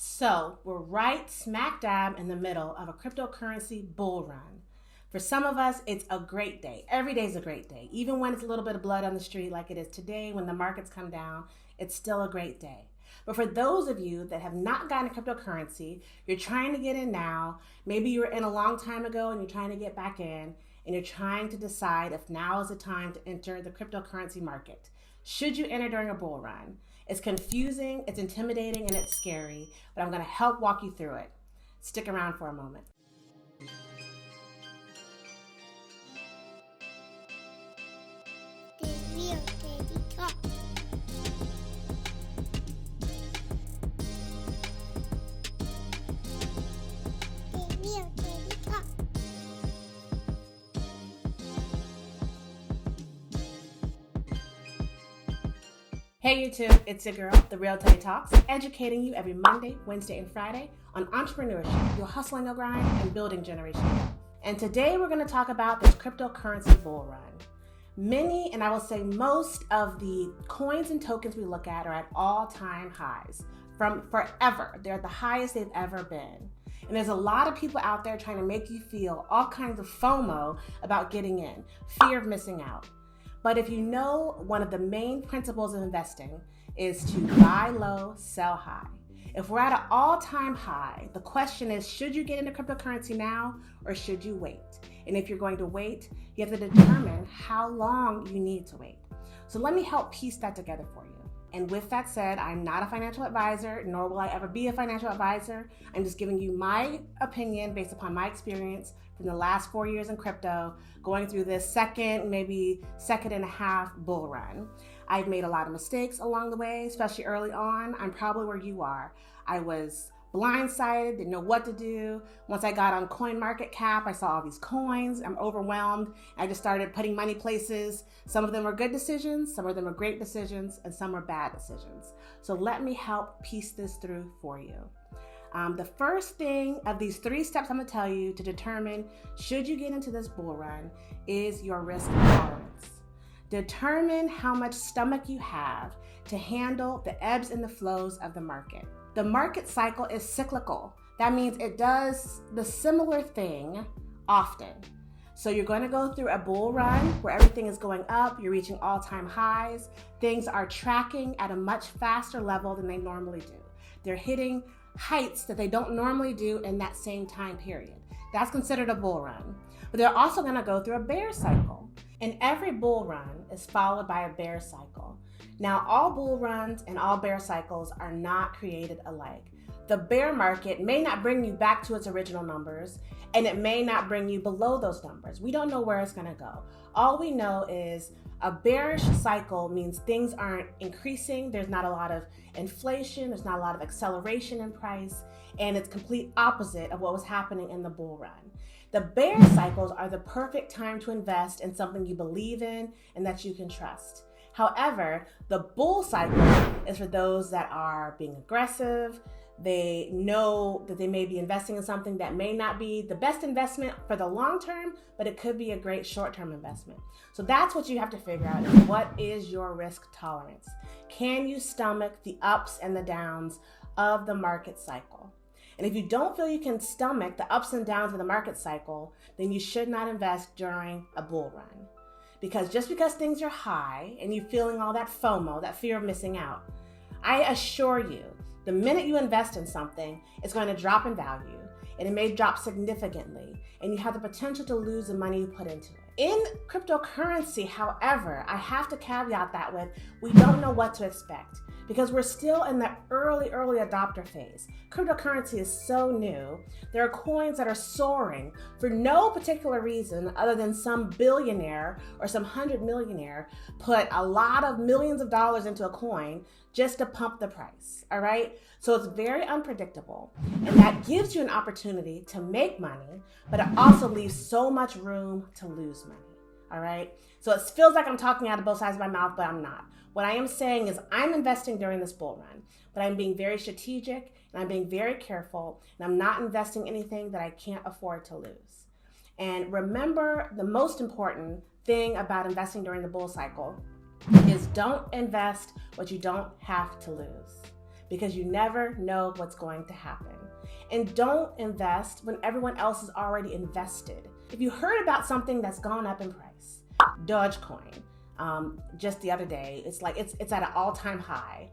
So we're right smack dab in the middle of a cryptocurrency bull run. For some of us, it's a great day. Every day is a great day. Even when it's a little bit of blood on the street like it is today when the markets come down, it's still a great day. But for those of you that have not gotten a cryptocurrency, you're trying to get in now, maybe you were in a long time ago and you're trying to get back in, and you're trying to decide if now is the time to enter the cryptocurrency market. Should you enter during a bull run? It's confusing, it's intimidating, and it's scary, but I'm going to help walk you through it. Stick around for a moment. Hey YouTube, it's your girl, The Real Teddy Talks, educating you every Monday, Wednesday, and Friday on entrepreneurship, your hustling, your grind, and building generational wealth. And today we're going to talk about this cryptocurrency bull run. Many, and I will say most of the coins and tokens we look at are at all-time highs from forever. They're at the highest they've ever been. And there's a lot of people out there trying to make you feel all kinds of FOMO about getting in, fear of missing out. But if you know one of the main principles of investing is to buy low, sell high. If we're at an all-time high, the question is, should you get into cryptocurrency now or should you wait? And if you're going to wait, you have to determine how long you need to wait. So let me help piece that together for you. And with that said, I'm not a financial advisor, nor will I ever be a financial advisor. I'm just giving you my opinion based upon my experience from the last 4 years in crypto, going through this maybe second and a half bull run. I've made a lot of mistakes along the way, especially early on. I'm probably where you are. I was blindsided, didn't know what to do. Once I got on CoinMarketCap, I saw all these coins. I'm overwhelmed. I just started putting money places. Some of them were good decisions, some of them were great decisions, and some were bad decisions. So let me help piece this through for you. The first thing of these 3 steps I'm going to tell you to determine should you get into this bull run is your risk tolerance. Determine how much stomach you have to handle the ebbs and the flows of the market. The market cycle is cyclical. That means it does the similar thing often. So you're going to go through a bull run where everything is going up, you're reaching all-time highs, things are tracking at a much faster level than they normally do. They're hitting heights that they don't normally do in that same time period. That's considered a bull run. But they're also going to go through a bear cycle. And every bull run is followed by a bear cycle. Now, all bull runs and all bear cycles are not created alike. The bear market may not bring you back to its original numbers, and it may not bring you below those numbers. We don't know where it's going to go. All we know is a bearish cycle means things aren't increasing. There's not a lot of inflation. There's not a lot of acceleration in price. And it's complete opposite of what was happening in the bull run. The bear cycles are the perfect time to invest in something you believe in and that you can trust. However, the bull cycle is for those that are being aggressive. They know that they may be investing in something that may not be the best investment for the long term, but it could be a great short-term investment. So that's what you have to figure out is what is your risk tolerance? Can you stomach the ups and the downs of the market cycle? And if you don't feel you can stomach the ups and downs of the market cycle, then you should not invest during a bull run. Because just because things are high and you're feeling all that FOMO, that fear of missing out, I assure you, the minute you invest in something, it's going to drop in value, and it may drop significantly, and you have the potential to lose the money you put into it. In cryptocurrency, however, I have to caveat that with, we don't know what to expect because we're still in the early adopter phase. Cryptocurrency is so new. There are coins that are soaring for no particular reason other than some billionaire or some 100 millionaire put a lot of millions of dollars into a coin just to pump the price, all right? So it's very unpredictable, and that gives you an opportunity to make money, but it also leaves so much room to lose money, all right? So it feels like I'm talking out of both sides of my mouth, but I'm not. What I am saying is I'm investing during this bull run, but I'm being very strategic, and I'm being very careful, and I'm not investing anything that I can't afford to lose. And remember, the most important thing about investing during the bull cycle is don't invest what you don't have to lose. because you never know what's going to happen. And don't invest when everyone else is already invested. If you heard about something that's gone up in price, Dogecoin, just the other day, it's at an all-time high.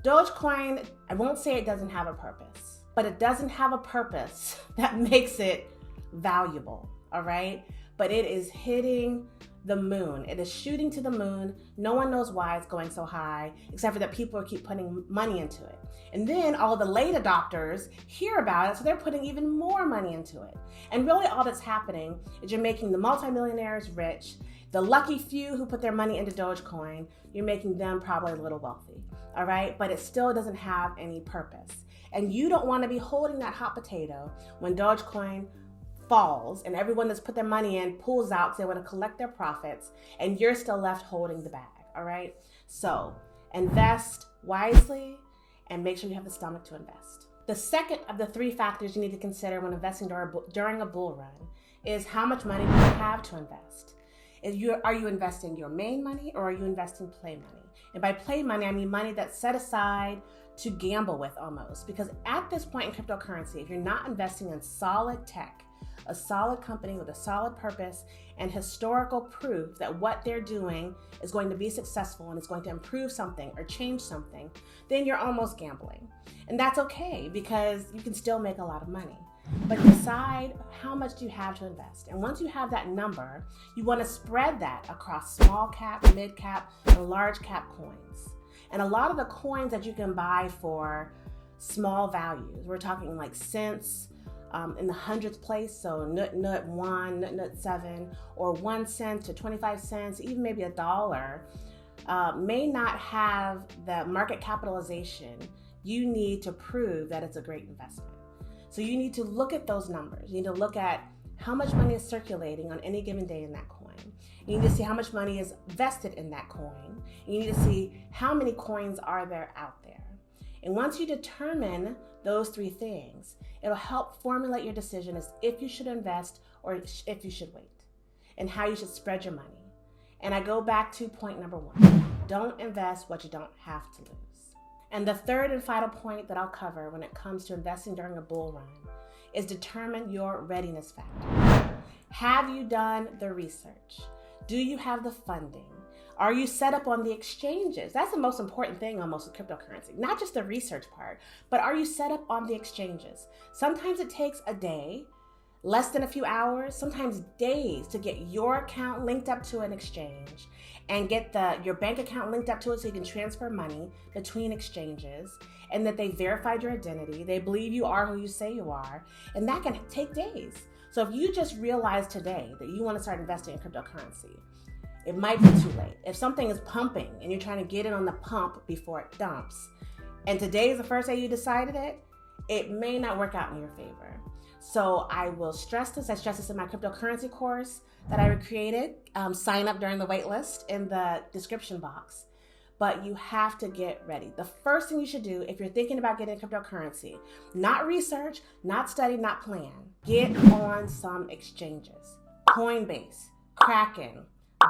Dogecoin, I won't say it doesn't have a purpose, but it doesn't have a purpose that makes it valuable, all right? But it is hitting the moon. It is shooting to the moon. No one knows why it's going so high, except for that people keep putting money into it. And then all of the late adopters hear about it, so they're putting even more money into it. And really all that's happening is you're making the multimillionaires rich. The lucky few who put their money into Dogecoin, you're making them probably a little wealthy, all right? But it still doesn't have any purpose. And you don't want to be holding that hot potato when Dogecoin falls and everyone that's put their money in pulls out because they want to collect their profits, and you're still left holding the bag, all right? So invest wisely and make sure you have the stomach to invest. The second of the 3 factors you need to consider when investing during a bull run is how much money do you have to invest. Are you investing your main money, or are you investing play money? And by play money, I mean money that's set aside to gamble with almost. Because at this point in cryptocurrency, if you're not investing in solid tech, a solid company with a solid purpose and historical proof that what they're doing is going to be successful and it's going to improve something or change something, then you're almost gambling. And that's okay, because you can still make a lot of money. But decide how much do you have to invest. And once you have that number, you want to spread that across small cap, mid cap, and large cap coins. And a lot of the coins that you can buy for small values, we're talking like cents, in the hundredth place, so nut 1, nut 7, or 1 cent to 25 cents, even maybe $1, may not have the market capitalization you need to prove that it's a great investment. So you need to look at those numbers. You need to look at how much money is circulating on any given day in that coin. You need to see how much money is vested in that coin. You need to see how many coins are there out there. And once you determine those 3 things, it'll help formulate your decision as if you should invest or if you should wait, and how you should spread your money. And I go back to point number 1. Don't invest what you don't have to lose. And the third and final point that I'll cover when it comes to investing during a bull run is determine your readiness factor. Have you done the research? Do you have the funding? Are you set up on the exchanges? That's the most important thing almost with cryptocurrency. Not just the research part, but are you set up on the exchanges? Sometimes it takes a day, less than a few hours, sometimes days to get your account linked up to an exchange and get your bank account linked up to it so you can transfer money between exchanges, and that they verified your identity, they believe you are who you say you are, and that can take days. So if you just realize today that you want to start investing in cryptocurrency, it might be too late. If something is pumping and you're trying to get it on the pump before it dumps, and today is the first day you decided it, it may not work out in your favor. So I will stress this. I stress this in my cryptocurrency course that I created. Sign up during the waitlist in the description box. But you have to get ready. The first thing you should do if you're thinking about getting cryptocurrency, not research, not study, not plan, get on some exchanges. Coinbase, Kraken,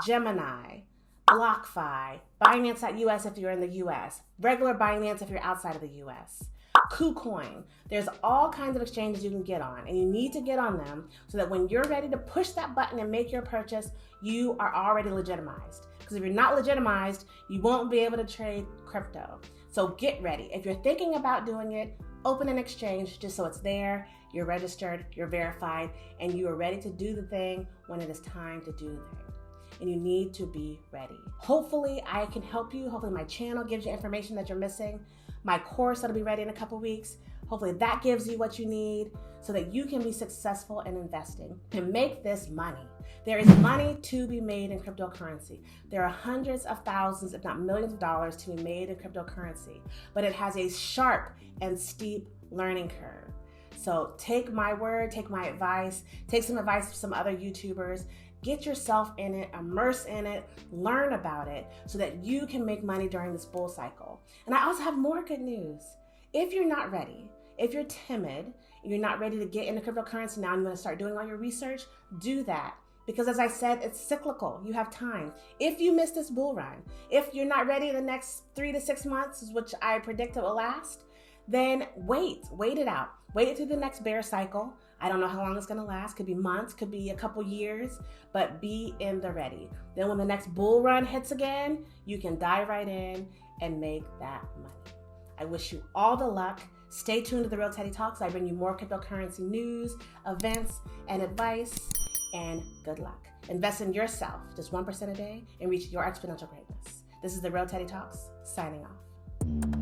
Gemini, BlockFi, Binance.us if you're in the US, regular Binance if you're outside of the US, KuCoin. There's all kinds of exchanges you can get on, and you need to get on them so that when you're ready to push that button and make your purchase, you are already legitimized. Because if you're not legitimized, you won't be able to trade crypto. So get ready. If you're thinking about doing it, open an exchange just so it's there, you're registered, you're verified, and you are ready to do the thing when it is time to do the thing. And you need to be ready. Hopefully I can help you. Hopefully my channel gives you information that you're missing. My course that'll be ready in a couple weeks. Hopefully that gives you what you need so that you can be successful in investing and make this money. There is money to be made in cryptocurrency. There are hundreds of thousands, if not millions of dollars to be made in cryptocurrency, but it has a sharp and steep learning curve. So take my word, take my advice, take some advice from some other YouTubers, get yourself in it, immerse in it, learn about it so that you can make money during this bull cycle. And I also have more good news. If you're not ready, if you're timid, you're not ready to get into cryptocurrency now and you want to start doing all your research, do that. Because as I said, it's cyclical. You have time. If you miss this bull run, if you're not ready in the next 3 to 6 months, which I predict it will last, then wait it out. Wait it through the next bear cycle. I don't know how long it's going to last. Could be months, could be a couple years, but be in the ready. Then when the next bull run hits again, you can dive right in and make that money. I wish you all the luck. Stay tuned to The Real Teddy Talks. I bring you more cryptocurrency news, events, and advice, and good luck. Invest in yourself, just 1% a day, and reach your exponential greatness. This is The Real Teddy Talks, signing off.